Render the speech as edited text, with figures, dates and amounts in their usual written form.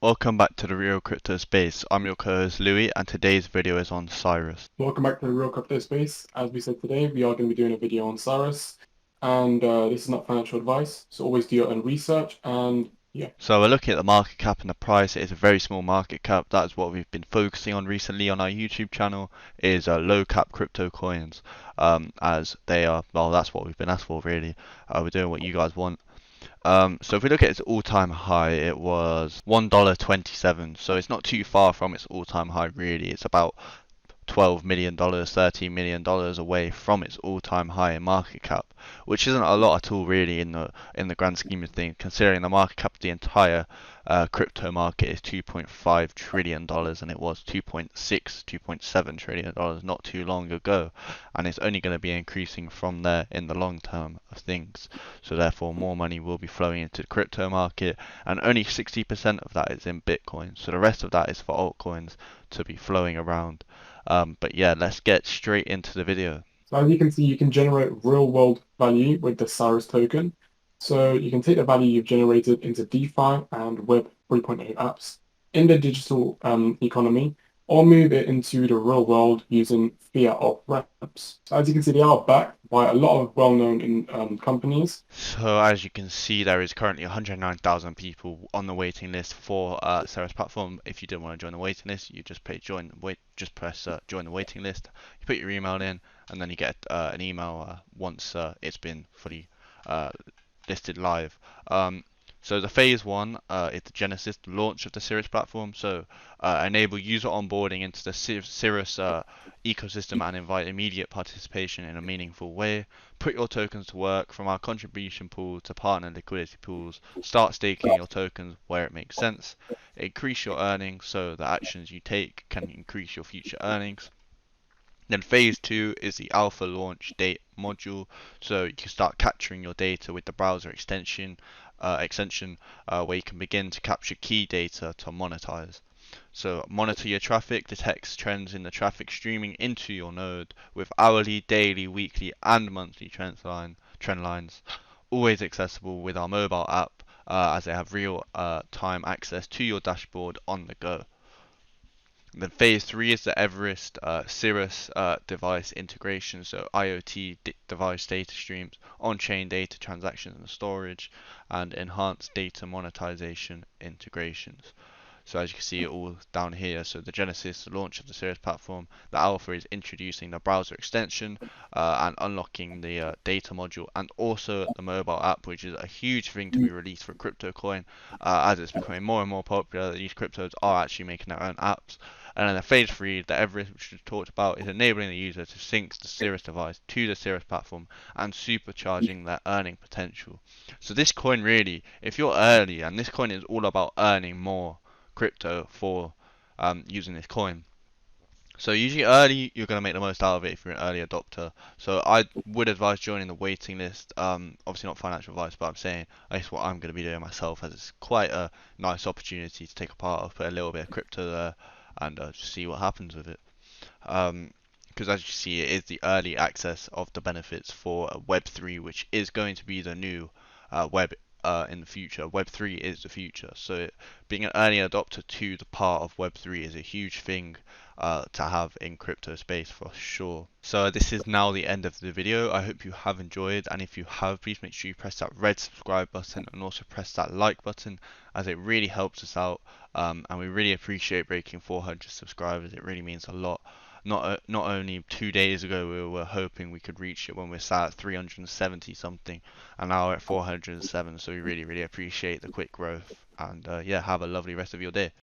Welcome back to the Real Crypto Space. I'm your co-host Louis, and today's video is on Cirus. Welcome back to the Real Crypto Space. As we said today, we are going to be doing a video on Cirus, and this is not financial advice, so always do your own research. And yeah, So we're looking at the market cap and the price. It is a very small market cap. That is what we've been focusing on recently on our YouTube channel. Is low cap crypto coins, as they are. Well, that's what we've been asked for really. We're doing what you guys want. So if we look at its all-time high, it was $1.27. So it's not too far from its all-time high really. It's about $12 million, $13 million away from its all-time high in market cap, which isn't a lot at all really in the grand scheme of things, considering the market cap of the entire crypto market is $2.5 trillion and it was 2.6, $2.7 trillion not too long ago, and it's only going to be increasing from there in the long term of things. So therefore, more money will be flowing into the crypto market, and only 60% of that is in Bitcoin. So the rest of that is for altcoins to be flowing around. But yeah, let's get straight into the video. so as you can see, you can generate real-world value with the Cirus token. So you can take the value you've generated into DeFi and Web 3.0 apps in the digital economy, or move it into the real world using fiat off-ramps. So as you can see, they are backed by a lot of well-known companies. So as you can see, there is currently 109,000 people on the waiting list for Cirrus platform. If you didn't want to join the waiting list, you just press join the waiting list. You put your email in, and then you get an email once it's been fully uh, listed live. So the phase one is the genesis, the launch of the Cirrus platform. So enable user onboarding into the Cirrus ecosystem and invite immediate participation in a meaningful way. Put your tokens to work from our contribution pool to partner liquidity pools. Start staking your tokens where it makes sense. Increase your earnings so the actions you take can increase your future earnings. Then phase two is the alpha launch date module, so you can start capturing your data with the browser extension where you can begin to capture key data to monetize. So monitor your traffic, detects trends in the traffic streaming into your node with hourly, daily, weekly, and monthly trend lines, always accessible with our mobile app as they have real time access to your dashboard on the go. Then phase three is the Everest Cirrus device integration, so IoT device data streams, on-chain data transactions and storage, and enhanced data monetization integrations. So as you can see it all down here, so the Genesis, the launch of the Cirrus platform, the Alpha is introducing the browser extension and unlocking the data module, and also the mobile app, which is a huge thing to be released for crypto coin, as it's becoming more and more popular. These cryptos are actually making their own apps. And then the phase three, the Everest, which we talked about, is enabling the user to sync the Cirrus device to the Cirrus platform and supercharging their earning potential. So this coin really, if you're early, and this coin is all about earning more crypto for using this coin. So usually early, you're going to make the most out of it if you're an early adopter. So I would advise joining the waiting list. Obviously not financial advice, but I'm saying that's what I'm going to be doing myself, as it's quite a nice opportunity to take a part of, put a little bit of crypto there, and just see what happens with it. Because as you see, it is the early access of the benefits for Web3, which is going to be the new web in the future. Web3 is the future, so being an early adopter to the part of Web3 is a huge thing to have in crypto space for sure. So this is now the end of the video. I hope you have enjoyed, and if you have, please make sure you press that red subscribe button and also press that like button, as it really helps us out, and we really appreciate breaking 400 subscribers. It really means a lot. Not only 2 days ago we were hoping we could reach it when we're sat at 370 something, and now we're at 407. So we really appreciate the quick growth. And yeah, have a lovely rest of your day.